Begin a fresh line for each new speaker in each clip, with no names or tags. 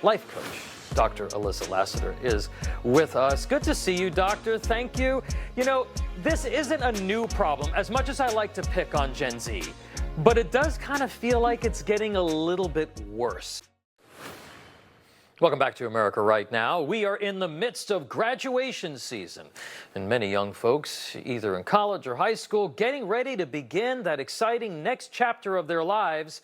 life coach, Dr. Elyssa Lassiter, is with us. Good to see you, doctor. Thank you. You know, this isn't a new problem, as much as I like to pick on Gen Z, but it does kind of feel like it's getting a little bit worse. Welcome back to America Right Now. We are in the midst of graduation season, and many young folks, either in college or high school, getting ready to begin that exciting next chapter of their lives.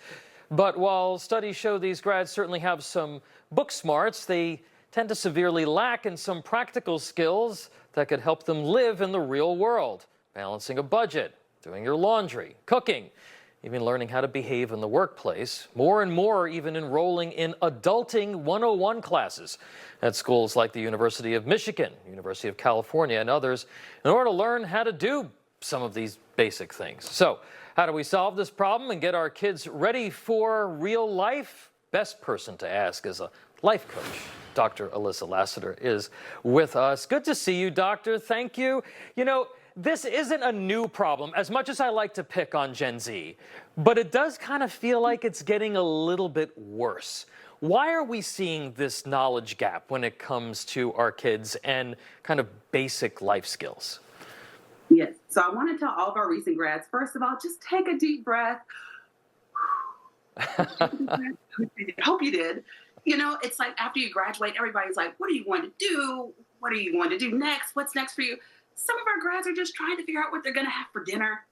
But while studies show these grads certainly have some book smarts, they tend to severely lack in some practical skills that could help them live in the real world. Balancing a budget, doing your laundry, cooking, even learning how to behave in the workplace. More and more even enrolling in Adulting 101 classes at schools like the University of Michigan, University of California, and others in order to learn how to do some of these basic things. So, how do we solve this problem and get our kids ready for real life? Best person to ask is a life coach. Dr. Elyssa Lassiter is with us. Good to see you, doctor. Thank you. You know, this isn't a new problem, as much as I like to pick on Gen Z, but it does kind of feel like it's getting a little bit worse. Why are we seeing this knowledge gap when it comes to our kids and kind of basic life skills?
Yes. So I want to tell all of our recent grads, first of all, just take a deep breath. Hope you did. You know, it's like after you graduate, everybody's like, what are you going to do? What are you going to do next? What's next for you? Some of our grads are just trying to figure out what they're going to have for dinner.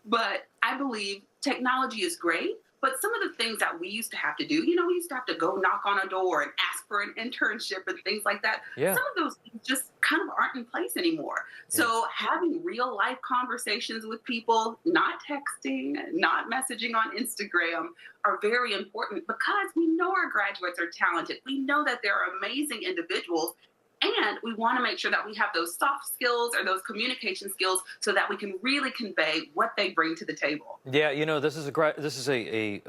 But I believe technology is great. But some of the things that we used to have to do, you know, we used to have to go knock on a door and ask for an internship and things like that.
Yeah.
Some of those things just kind of aren't in place anymore.
Yeah.
So having real life conversations with people, not texting, not messaging on Instagram, are very important because we know our graduates are talented. We know that they're amazing individuals. And we want to make sure that we have those soft skills or those communication skills so that we can really convey what they bring to the table.
Yeah, you know, this is a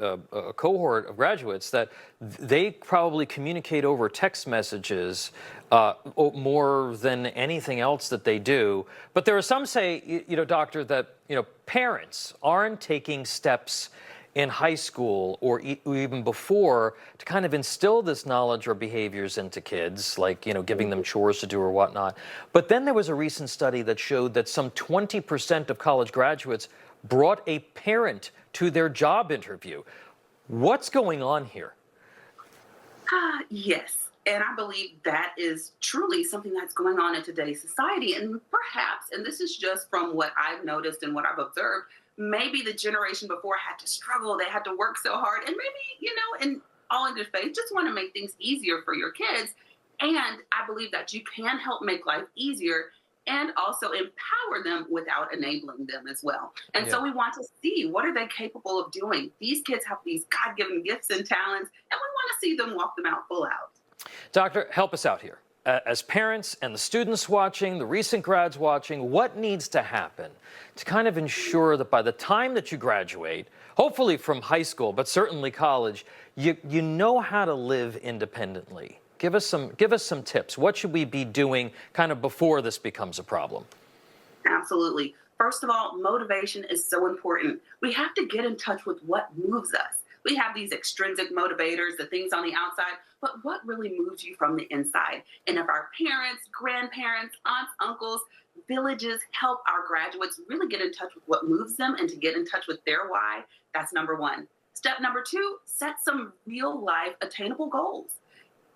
cohort of graduates that they probably communicate over text messages more than anything else that they do. But there are some say, you know, doctor, that, you know, parents aren't taking steps in high school or even before to kind of instill this knowledge or behaviors into kids, like, you know, giving them chores to do or whatnot. But then there was a recent study that showed that some 20% of college graduates brought a parent to their job interview. What's going on here?
Yes. And I believe that is truly something that's going on in today's society. And perhaps, and this is just from what I've noticed and what I've observed, maybe the generation before had to struggle. They had to work so hard. And maybe, you know, in all in good faith, just want to make things easier for your kids. And I believe that you can help make life easier and also empower them without enabling them as well. And so we want to see, what are they capable of doing? These kids have these God-given gifts and talents, and we want to see them walk them out full out.
Doctor, help us out here. As parents and the students watching, the recent grads watching, what needs to happen to kind of ensure that by the time that you graduate, hopefully from high school, but certainly college, you know how to live independently? Give us some tips. What should we be doing kind of before this becomes a problem?
Absolutely. First of all, motivation is so important. We have to get in touch with what moves us. We have these extrinsic motivators, the things on the outside, but what really moves you from the inside? And if our parents, grandparents, aunts, uncles, villages help our graduates really get in touch with what moves them and to get in touch with their why, that's number one. Step number two, set some real life attainable goals.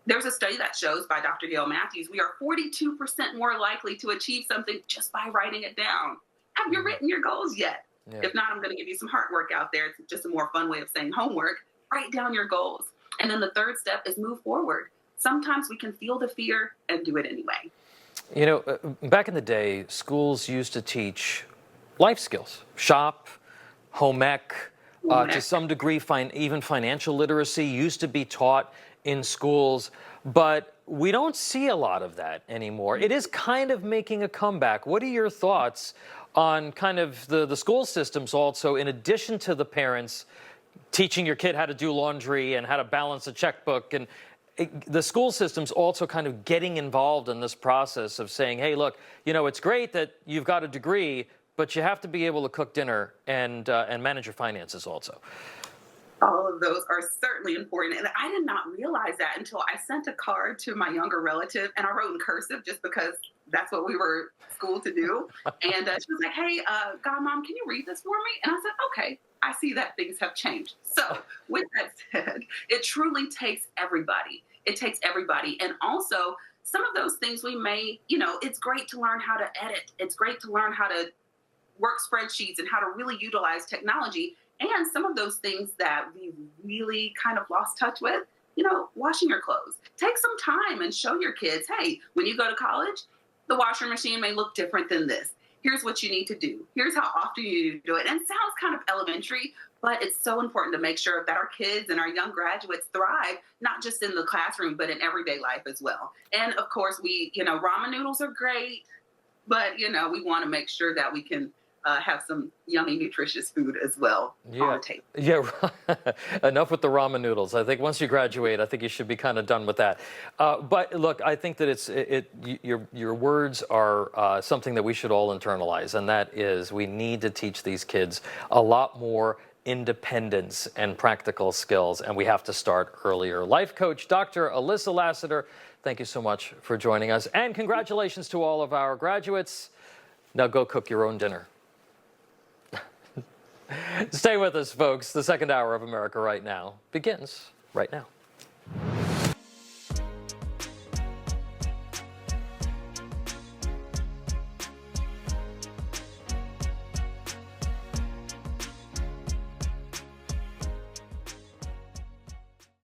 There's a study that shows by Dr. Gail Matthews, we are 42% more likely to achieve something just by writing it down. Have you written your goals yet? Yeah. If not, I'm going to give you some hard work out there. It's just a more fun way of saying homework. Write down your goals. And then the third step is move forward. Sometimes we can feel the fear and do it anyway.
You know, back in the day, schools used to teach life skills, shop, home ec, to some degree, even financial literacy used to be taught in schools, but we don't see a lot of that anymore. It is kind of making a comeback. What are your thoughts on kind of the school systems also, in addition to the parents teaching your kid how to do laundry and how to balance a checkbook, and the school system's also kind of getting involved in this process of saying, hey, look, you know, it's great that you've got a degree, but you have to be able to cook dinner and manage your finances also.
All of those are certainly important. And I did not realize that until I sent a card to my younger relative and I wrote in cursive just because that's what we were schooled to do. And she was like, hey, Godmom, can you read this for me? And I said, okay, I see that things have changed. So with that said, it truly takes everybody. It takes everybody. And also, some of those things we may, it's great to learn how to edit. It's great to learn how to work spreadsheets and how to really utilize technology. And some of those things that we really kind of lost touch with, washing your clothes. Take some time and show your kids, hey, when you go to college, the washing machine may look different than this. Here's what you need to do. Here's how often you do it. And it sounds kind of elementary, but it's so important to make sure that our kids and our young graduates thrive, not just in the classroom, but in everyday life as well. And of course, ramen noodles are great, but, we want to make sure that we can have some yummy, nutritious food as well on the table.
Yeah, enough with the ramen noodles. I think once you graduate, I think you should be kind of done with that. But look, I think that your words are something that we should all internalize, and that is we need to teach these kids a lot more independence and practical skills, and we have to start earlier. Life coach Dr. Elyssa Lassiter, thank you so much for joining us, and congratulations to all of our graduates. Now go cook your own dinner. Stay with us, folks. The second hour of America Right Now begins right now.